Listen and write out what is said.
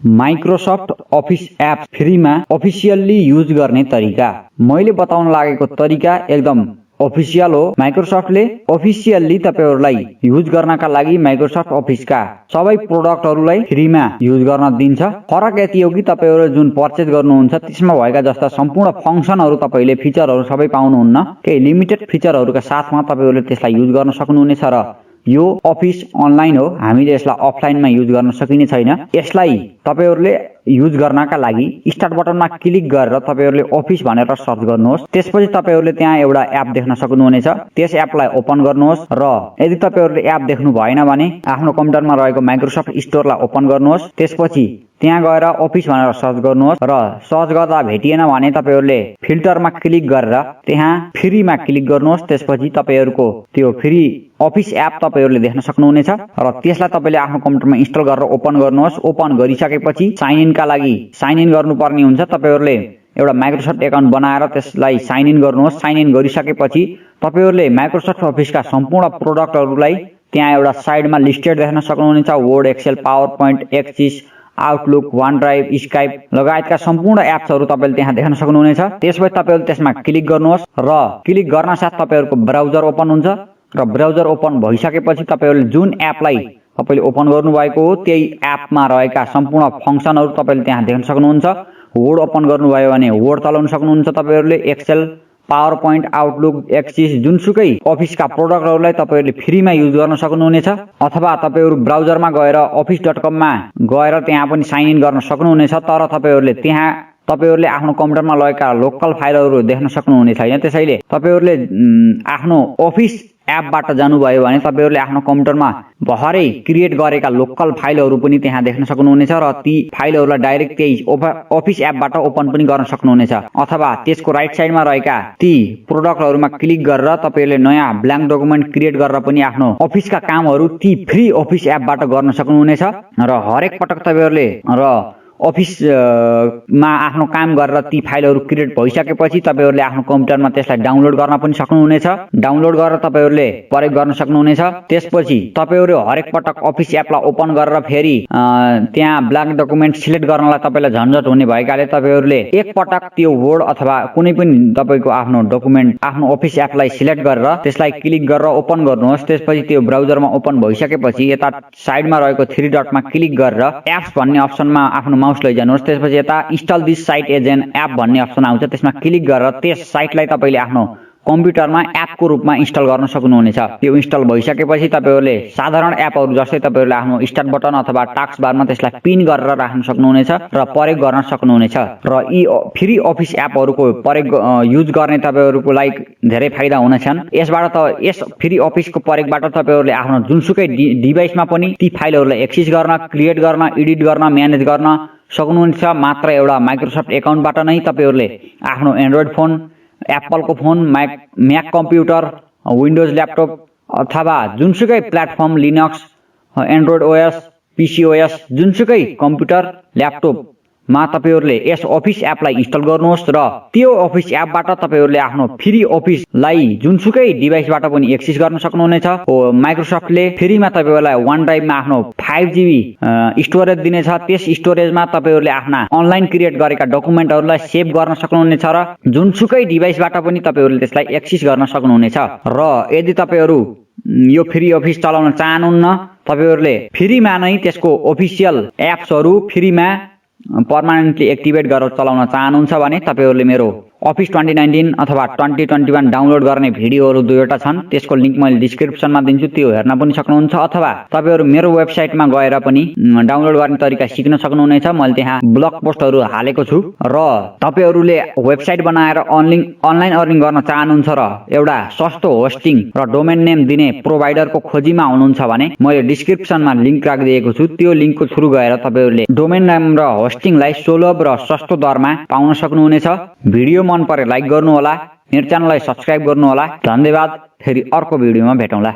Microsoft office app फ्रीमा officially use गर्ने तरिका। मैले बताउन लागेको तरिका एकदम अफिसियल हो। माइक्रोसफ्टले अफिसियल्ली तपाईहरुलाई युज गर्नका लागि माइक्रोसफ्ट अफिसका सबै प्रोडक्टहरुलाई फ्रीमा युज गर्न दिन्छ। फरक यति हो कि तपाईहरु जुन पर्चेज गर्नुहुन्छ त्यसमा भएका जस्ता सम्पूर्ण फंक्सनहरु तपाईले फिचरहरु सबै पाउनुहुन्न। केही लिमिटेड फिचरहरुका साथमा तपाईहरुले त्यसलाई युज गर्न सक्नुहुनेछ र यो अफिस अनलाइन हो, हामीले यसलाई अफलाइनमा युज गर्न सकिने छैन। यसलाई तपाईहरुले युज गर्नका लागि स्टार्ट बटनमा क्लिक गरेर तपाईहरुले अफिस भनेर सर्च गर्नुहोस्। त्यसपछि तपाईहरुले त्यहाँ एउटा एप देख्न सक्नुहुनेछ। त्यस एपलाई ओपन गर्नुहोस् र यदि तपाईहरुले एप देख्नु भएन भने आफ्नो कम्प्युटरमा रहेको माइक्रोसफ्ट स्टोरलाई ओपन गर्नुहोस्। त्यसपछि त्यहाँ गएर अफिस भनेर सर्च गर्नुहोस् र सर्च गर्दा भेटिएन भने तपाईहरुले फिल्टरमा क्लिक गरेर त्यहाँ फ्रीमा क्लिक गर्नुहोस्। त्यसपछि तपाईहरुको त्यो फ्री अफिस एप तपाईहरुले देख्न सक्नुहुनेछ र त्यसलाई तपाईले आफ्नो कम्प्युटरमा इन्स्टल गरेर ओपन गर्नुहोस्। ओपन गरिसकेपछि साइन इनका लागि साइन इन गर्नुपर्ने हुन्छ। तपाईहरुले एउटा माइक्रोसफ्ट एकाउन्ट बनाएर त्यसलाई साइन इन गर्नुहोस्। साइन इन गरिसकेपछि तपाईहरुले माइक्रोसफ्ट अफिसका सम्पूर्ण प्रोडक्टहरुलाई त्यहाँ एउटा साइडमा लिस्टेड देख्न सक्नुहुनेछ। Word, Excel, PowerPoint, Access, Outlook, OneDrive, Skype लगायतका सम्पूर्ण एप्सहरु तपाईले त्यहाँ देख्न सक्नुहुनेछ। त्यसपछि तपाईले त्यसमा क्लिक गर्नुहोस् र क्लिक गर्न साथ तपाईहरुको ब्राउजर ओपन हुन्छ र ब्राउजर ओपन भइसकेपछि तपाईहरुले जुन एपलाई तपाईले ओपन गर्नु भएको हो त्यही एपमा रहेका सम्पूर्ण फंक्सनहरु तपाईले त्यहाँ देख्न सक्नुहुन्छ। वर्ड ओपन गर्नुभयो भने वर्ड चलाउन सक्नुहुन्छ तपाईहरुले। Excel, PowerPoint, Outlook, Access जुनसुकै अफिसका प्रोडक्टहरुलाई तपाईहरुले फ्रीमा युज गर्न सक्नुहुनेछ। अथवा तपाईहरु ब्राउजरमा गएर office.com मा गएर त्यहाँ पनि साइन इन गर्न सक्नुहुनेछ। तर तपाईहरुले त्यहाँ तपाईहरुले आफ्नो कम्प्युटरमा लगेका लोकल फाइलहरु देख्न सक्नुहुने छैन। त्यसैले तपाईहरुले आफ्नो अफिस एपबाट जानुभयो भने तपाईहरुले आफ्नो कम्प्युटरमा भर्खरै क्रिएट गरेका लोकल फाइलहरु पनि त्यहाँ देख्न सक्नुहुनेछ र ती फाइलहरुलाई डाइरेक्ट त्यही अफिस एपबाट ओपन पनि गर्न सक्नुहुनेछ। अथवा त्यसको राइट साइडमा रहेका ती प्रोडक्टहरुमा क्लिक गरेर तपाईहरुले नयाँ ब्ल्याङ्क डकुमेन्ट क्रिएट गरेर पनि आफ्नो अफिसका कामहरु ती फ्री अफिस एपबाट गर्न सक्नुहुनेछ। र हरेक पटक तपाईहरुले अफिस मा आफ्नो काम गरेर ती फाइलहरु क्रिएट भइसकेपछि तपाईहरुले आफ्नो कम्प्युटरमा त्यसलाई डाउनलोड गर्न पनि सक्नुहुनेछ। डाउनलोड गरेर तपाईहरुले प्रयोग गर्न सक्नुहुनेछ। त्यसपछि तपाईहरु हरेक पटक अफिस एपलाई ओपन गरेर फेरि त्यहाँ ब्ल्याङ्क डकुमेन्ट सिलेक्ट गर्नलाई तपाईलाई झन्झट हुने भएकाले तपाईहरुले एक पटक त्यो वर्ड अथवा कुनै पनि तपाईको आफ्नो डकुमेन्ट आफ्नो अफिस एपलाई सिलेक्ट गरेर त्यसलाई क्लिक गरेर ओपन गर्नुहोस्। त्यसपछि त्यो ब्राउजरमा ओपन भइसकेपछि यता साइडमा रहेको थ्री डटमा क्लिक गरेर एप्स भन्ने अप्सनमा आफ्नो माउस लैजानुहोस्। त्यसपछि यता install this site as an app भन्ने अप्सन आउँछ। त्यसमा क्लिक गरेर त्यस साइटलाई तपाईले आफ्नो कम्प्युटरमा एपको रूपमा इन्स्टल गर्न सक्नुहुनेछ। त्यो इन्स्टल भइसकेपछि तपाईहरुले साधारण एपहरु जस्तै तपाईहरुले आफ्नो स्टार्ट बटन अथवा टास्क बारमा त्यसलाई पिन गरेर राख्न सक्नुहुनेछ र प्रयोग गर्न सक्नुहुनेछ। र यी फ्री अफिस एपहरुको प्रयोग युज गर्ने तपाईहरुको लागि धेरै फाइदा हुनेछन्। यसबाट यस फ्री अफिसको प्रयोगबाट तपाईहरुले आफ्नो जुनसुकै डिभाइसमा पनि ती फाइलहरुलाई एक्सेस गर्न, क्रिएट गर्न, एडिट गर्न, म्यानेज गर्न सक्नुहुनेछ। मात्र एउटा माइक्रोसफ्ट एकाउन्टबाट नै तपाईहरुले आफ्नो एन्ड्रोइड फोन, एप्पलको phone, MAC computer, windows laptop अथवा जुनसुकै platform Linux, Android OS, PC OS जुनसुकै कम्प्युटर, ल्यापटपमा तपाईहरुले यस अफिस एपलाई इन्स्टल गर्नुहोस् र त्यो अफिस एपबाट तपाईहरुले आफ्नो फ्री अफिसलाई जुनसुकै डिभाइसबाट पनि एक्सेस गर्न सक्नुहुनेछ। माइक्रोसफ्टले फ्रीमा तपाईहरुलाई वन ड्राइभमा आफ्नो 5GB स्टोरेज दिनेछ। त्यस स्टोरेजमा तपाईहरुले आफ्ना अनलाइन क्रिएट गरेका डकुमेन्टहरुलाई सेभ गर्न सक्नुहुनेछ र जुनसुकै डिभाइसबाट पनि तपाईहरुले त्यसलाई एक्सेस गर्न सक्नुहुनेछ। र यदि तपाईहरु यो फ्री अफिस चलाउन चाहनुहुन्न, तपाईहरुले फ्रीमा नै त्यसको अफिसियल एप्सहरु फ्रीमा पर्मानेन्टली एक्टिभेट गरेर चलाउन चाहनुहुन्छ भने तपाईहरुले मेरो अफिस 2019 अथवा 2021 डाउनलोड गर्ने भिडियोहरु दुईवटा छन्। त्यसको लिंक मैले डिस्क्रिप्सनमा दिन्छु, त्यो हेर्न पनि सक्नुहुन्छ। अथवा तपाईहरु मेरो वेबसाइटमा गएर पनि डाउनलोड गर्ने तरिका सिक्न सक्नुहुनेछ। मैले त्यहाँ ब्लग पोस्टहरु हालेको छु। र तपाईहरुले वेबसाइट बनाएर अनलाइन अर्निङ गर्न चाहनुहुन्छ र एउटा सस्तो होस्टिङ र डोमेन नेम दिने प्रोवाइडरको खोजीमा हुनुहुन्छ भने मैले डिस्क्रिप्सनमा लिंक राखिदिएको छु। त्यो लिंकको थ्रु गएर तपाईहरुले डोमेन नेम र होस्टिङलाई सुलभ र सस्तो दरमा पाउन सक्नुहुनेछ। भिडियो मन परे लाइक गर्नु होला, मेरो च्यानललाई सब्स्क्राइब गर्नु होला। धन्यवाद। फेरि अर्को भिडियोमा भेटौँला।